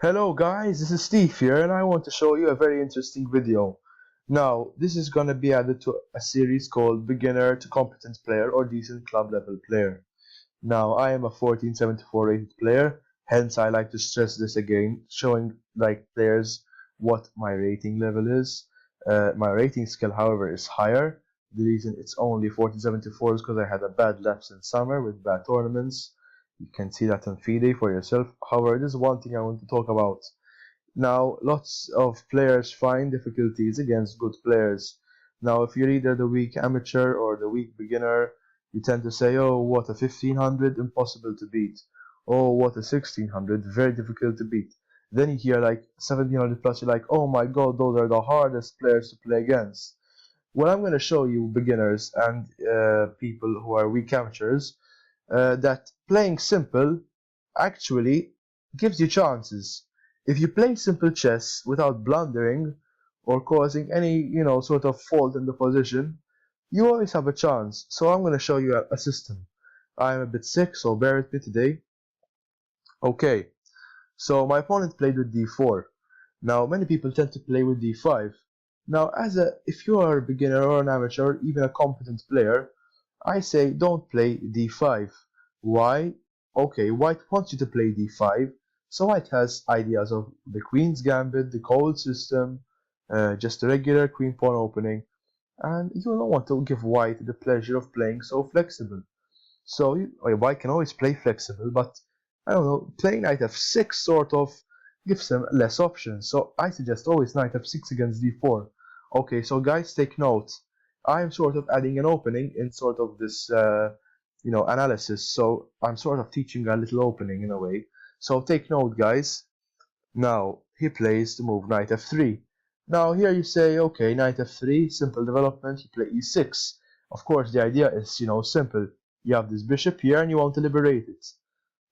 Hello guys, this is Steve here and I want to show you a very interesting video. Now, this is gonna be added to a series called Beginner to Competent Player or Decent Club Level Player. Now, I am a 1474 rated player, hence I like to stress this again, showing like players what my rating level is. My rating skill, however, is higher. The reason it's only 1474 is because I had a bad lapse in summer with bad tournaments. You can see that on FIDE for yourself. However, this is one thing I want to talk about. Now, lots of players find difficulties against good players. Now, if you're either the weak amateur or the weak beginner, you tend to say, oh, what a 1500, impossible to beat. Oh, what a 1600, very difficult to beat. Then you hear like 1700 plus, you're like, oh my god, those are the hardest players to play against. Well, I'm going to show you beginners and people who are weak amateurs that playing simple actually gives you chances. If you play simple chess without blundering or causing any, sort of fault in the position, you always have a chance. So I'm going to show you a system. I'm a bit sick, so bear with me today. Okay, so my opponent played with d4. Now, many people tend to play with d5. Now, if you are a beginner or an amateur, even a competent player, I say don't play d5. Why? Okay, white wants you to play d5, so white has ideas of the queen's gambit, the cold system, just a regular queen pawn opening, and you don't want to give white the pleasure of playing so flexible. So white can always play flexible, but I don't know, playing knight f6 sort of gives them less options. So I suggest always knight f6 against d4. Okay, so guys, take note. I'm sort of adding an opening in sort of this, analysis. So I'm sort of teaching a little opening in a way. So take note, guys. Now he plays the move knight f3. Now here you say, okay, knight f3, simple development. You play e6. Of course, the idea is, simple. You have this bishop here, and you want to liberate it.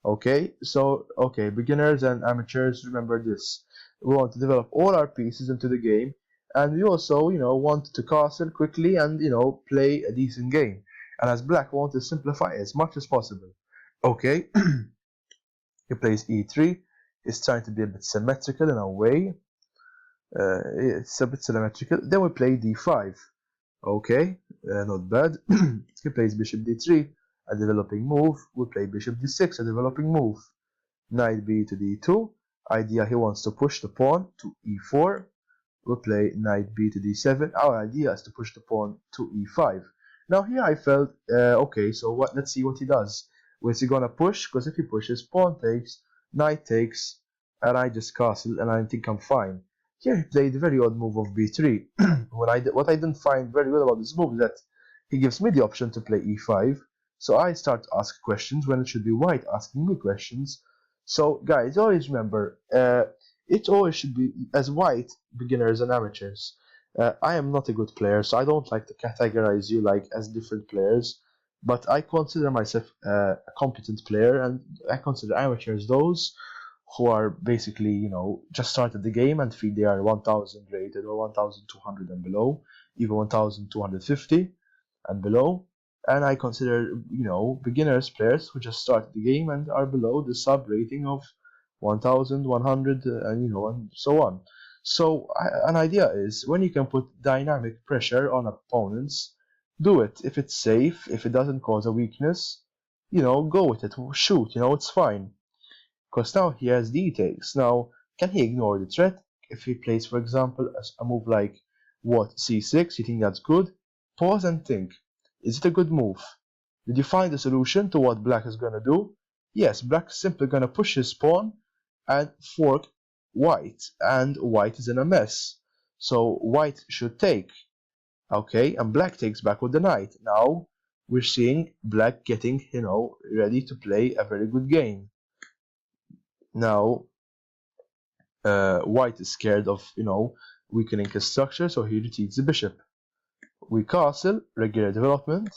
Okay, so beginners and amateurs, remember this. We want to develop all our pieces into the game, and we also, want to castle quickly and play a decent game. And as black, we want to simplify as much as possible. Okay, he plays e3. It's trying to be a bit symmetrical in a way. It's a bit symmetrical. Then we play d5. Okay, not bad. He plays bishop d3, a developing move. We play bishop d6, a developing move. Knight b to d2. Idea, he wants to push the pawn to e4. We play knight b to d7. Our idea is to push the pawn to e5. Now here I felt, okay, so let's see what he does. Is he gonna push? Because if he pushes, pawn takes, knight takes, and I just castle, and I think I'm fine. Here he played a very odd move of b3. What I didn't find very good about this move is that he gives me the option to play e5. So I start to ask questions when it should be white asking me questions. So guys, always remember, it always should be as white, beginners and amateurs. I am not a good player, so I don't like to categorize you like as different players. But I consider myself a competent player, and I consider amateurs those who are basically, just started the game and feel they are 1000 rated or 1200 and below, even 1250 and below. And I consider, beginners players who just started the game and are below the sub rating of 1100 and so on. So an idea is when you can put dynamic pressure on opponents, do it. If it's safe, if it doesn't cause a weakness, go with it. Shoot, it's fine. Because now he has details. Now, can he ignore the threat? If he plays, for example, a move like what, c6, you think that's good? Pause and think. Is it a good move? Did you find a solution to what black is gonna do? Yes, black is simply gonna push his pawn and fork white, and white is in a mess. So white should take. Okay, and black takes back with the knight. Now we're seeing black getting, ready to play a very good game. Now white is scared of, weakening his structure, so he retreats the bishop. We castle, regular development.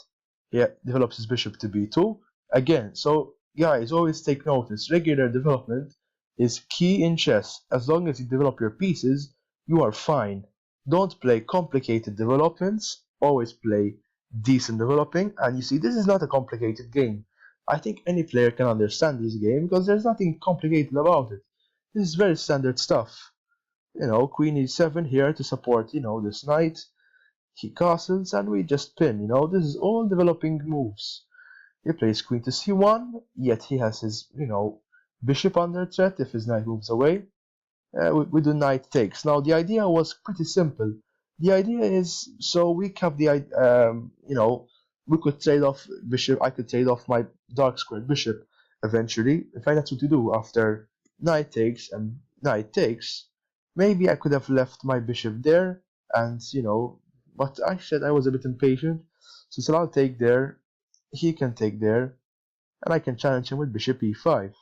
He develops his bishop to b2. Again, so guys, always take notice, regular development is key in chess. As long as you develop your pieces, you are fine. Don't play complicated developments, always play decent developing. And you see, this is not a complicated game. I think any player can understand this game because there's nothing complicated about it. This is very standard stuff. Queen e7 here to support, this knight. He castles and we just pin, this is all developing moves. He plays queen to c1, yet he has his, bishop under threat if his knight moves away. We do knight takes. Now the idea was pretty simple. The idea is, so we have the, we could trade off bishop, I could trade off my dark squared bishop eventually. In fact, that's what you do after knight takes and knight takes. Maybe I could have left my bishop there and, but I said I was a bit impatient. So I'll take there, he can take there, and I can challenge him with bishop e5.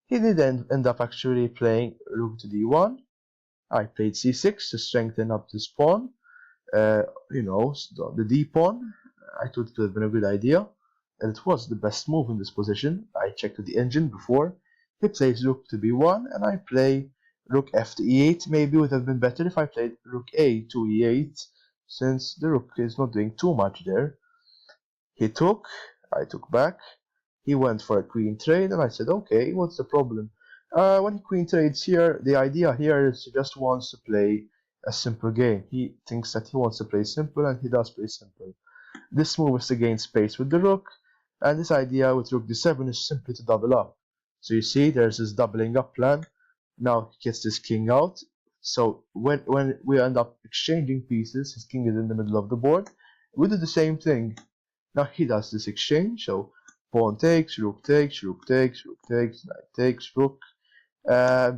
He did end up actually playing rook to d1. I played c6 to strengthen up this pawn. The d pawn. I thought it would have been a good idea, and it was the best move in this position. I checked with the engine before. He plays rook to b1, and I play rook f to e8. Maybe it would have been better if I played rook a to e8, since the rook is not doing too much there. He took, I took back. He went for a queen trade, and I said, okay, what's the problem? When he queen trades here, the idea here is he just wants to play a simple game. He thinks that he wants to play simple, and he does play simple. This move is to gain space with the rook, and this idea with rook d7 is simply to double up. So you see, there's this doubling up plan. Now he gets this king out. So when we end up exchanging pieces, his king is in the middle of the board. We do the same thing. Now he does this exchange, so pawn takes, rook takes, rook takes, rook takes, knight takes, rook,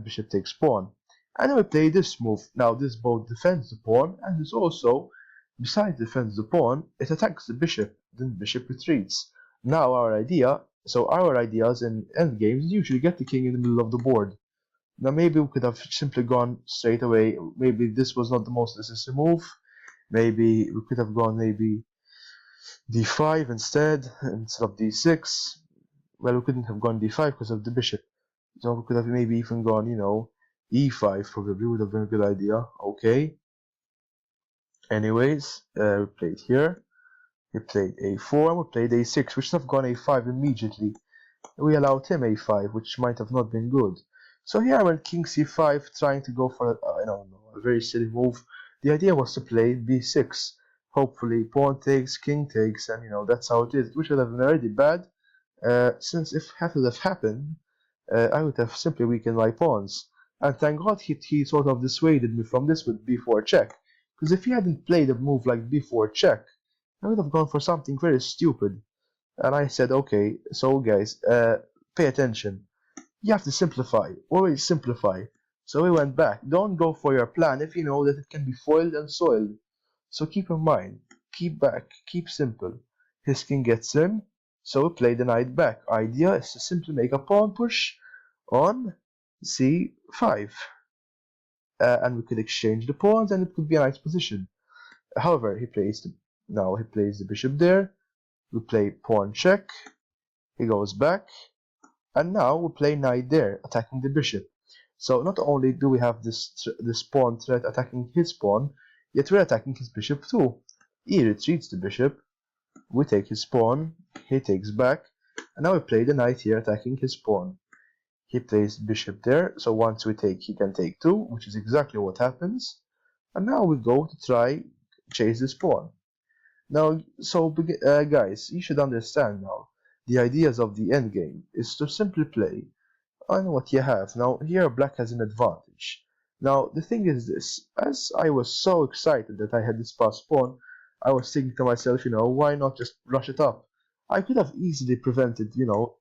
bishop takes pawn. And we play this move. Now this both defends the pawn, and this also, besides defends the pawn, it attacks the bishop, then the bishop retreats. Now our ideas in endgames usually get the king in the middle of the board. Now maybe we could have simply gone straight away. Maybe this was not the most decisive move. Maybe we could have gone maybe d5 instead of d6. Well, we couldn't have gone d5 because of the bishop. So we could have maybe even gone, e5 probably would have been a good idea. Okay. Anyways, we played here. We played a4 and we played a6. We should have gone a5 immediately. We allowed him a5, which might have not been good. So here I went king c5, trying to go for a very silly move. The idea was to play b6. Hopefully pawn takes, king takes, and that's how it is. Which would have been already bad, since if that would have happened, I would have simply weakened my pawns. And thank God he sort of dissuaded me from this with b4 check. Because if he hadn't played a move like b4 check, I would have gone for something very stupid. And I said, okay, so guys, pay attention. You have to simplify, always simplify. So we went back. Don't go for your plan if you know that it can be foiled and soiled. So keep in mind, keep back, keep simple. His king gets in, so we play the knight back. Idea is to simply make a pawn push on c5. And we could exchange the pawns and it could be a nice position. However, he plays the bishop there. We play pawn check. He goes back. And now we play knight there, attacking the bishop. So not only do we have this pawn threat attacking his pawn, yet we're attacking his bishop too. He retreats the bishop. We take his pawn. He takes back. And now we play the knight here, attacking his pawn. He plays bishop there. So once we take, he can take two, which is exactly what happens. And now we go to try chase this pawn. Now, so guys, you should understand now. The ideas of the endgame is to simply play on what you have. Now, here black has an advantage. Now, the thing is this, as I was so excited that I had this passed pawn, I was thinking to myself, why not just rush it up? I could have easily prevented,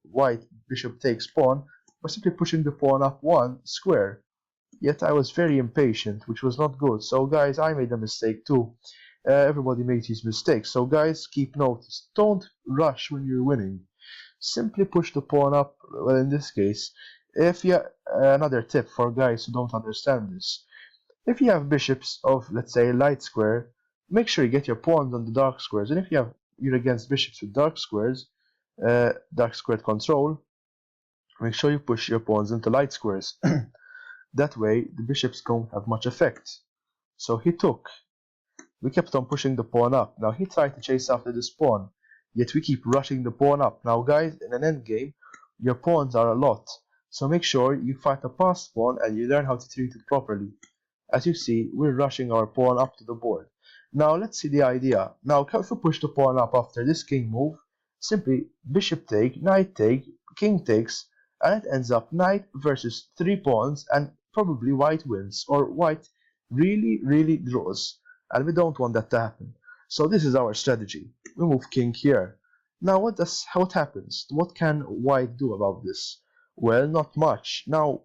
white bishop takes pawn by simply pushing the pawn up one square. Yet I was very impatient, which was not good. So guys, I made a mistake too. Everybody makes these mistakes. So guys, keep notice. Don't rush when you're winning. Simply push the pawn up. Well, in this case, if you another tip for guys who don't understand this, if you have bishops of, let's say, light square, make sure you get your pawns on the dark squares. And if you're against bishops with dark squares, dark squared control, make sure you push your pawns into light squares. That way, the bishops don't have much effect. So he took. We kept on pushing the pawn up. Now he tried to chase after this pawn, yet we keep rushing the pawn up. Now guys, in an endgame, your pawns are a lot. So make sure you fight a passed pawn and you learn how to treat it properly. As you see, we're rushing our pawn up to the board. Now let's see the idea. Now if we push the pawn up after this king move, simply bishop take, knight take, king takes, and it ends up knight versus 3 pawns, and probably white wins, or white really draws, and we don't want that to happen. So this is our strategy. We move king here. Now what happens? What can white do about this? Well, not much. Now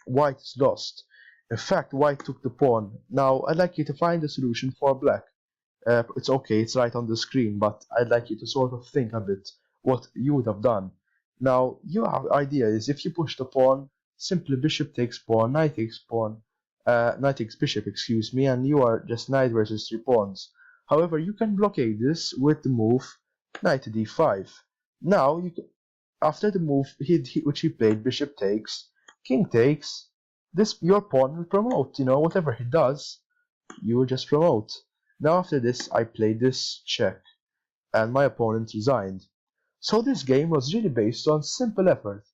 white is lost. In fact, white took the pawn. Now I'd like you to find a solution for black. It's okay, it's right on the screen, but I'd like you to sort of think a bit what you would have done. Now, your idea is if you push the pawn, simply bishop takes pawn, knight takes pawn, knight takes bishop, excuse me, and you are just knight versus 3 pawns. However, you can blockade this with the move knight to d5. Now, after the move which he played, bishop takes, king takes, your pawn will promote. Whatever he does, you will just promote. Now after this, I played this check, and my opponent resigned. So this game was really based on simple effort.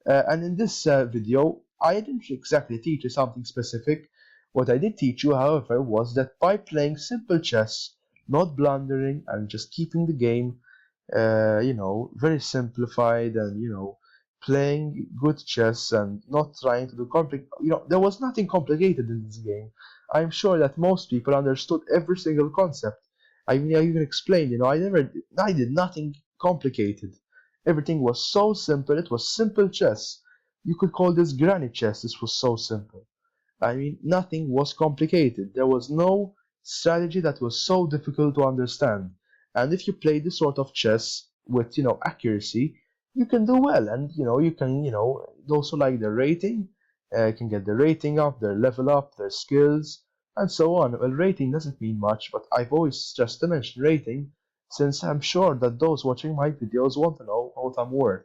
And in this video, I didn't exactly teach you something specific. What I did teach you, however, was that by playing simple chess, not blundering, and just keeping the game, very simplified, and playing good chess and not trying to do complex. There was nothing complicated in this game. I'm sure that most people understood every single concept. I mean, I even explained. I did nothing complicated. Everything was so simple. It was simple chess. You could call this granny chess. This was so simple. I mean, nothing was complicated. There was no strategy that was so difficult to understand. And if you play this sort of chess with, accuracy, you can do well. And, you can, also like the rating, can get the rating up, their level up, their skills, and so on. Well, rating doesn't mean much, but I've always stressed to mention rating, since I'm sure that those watching my videos want to know what I'm worth.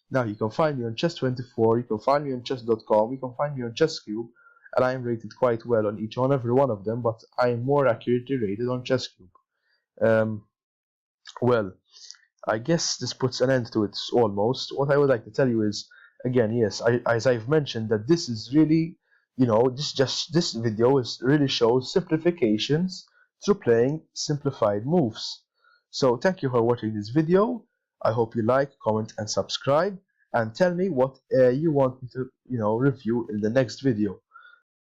Now, you can find me on Chess24, you can find me on Chess.com, you can find me on ChessCube, and I am rated quite well on each and every one of them, but I am more accurately rated on ChessCube. Well, I guess this puts an end to it almost. What I would like to tell you is, again, yes, as I've mentioned, that this is really, this video really shows simplifications through playing simplified moves. So thank you for watching this video. I hope you like, comment, and subscribe, and tell me what you want me to, review in the next video.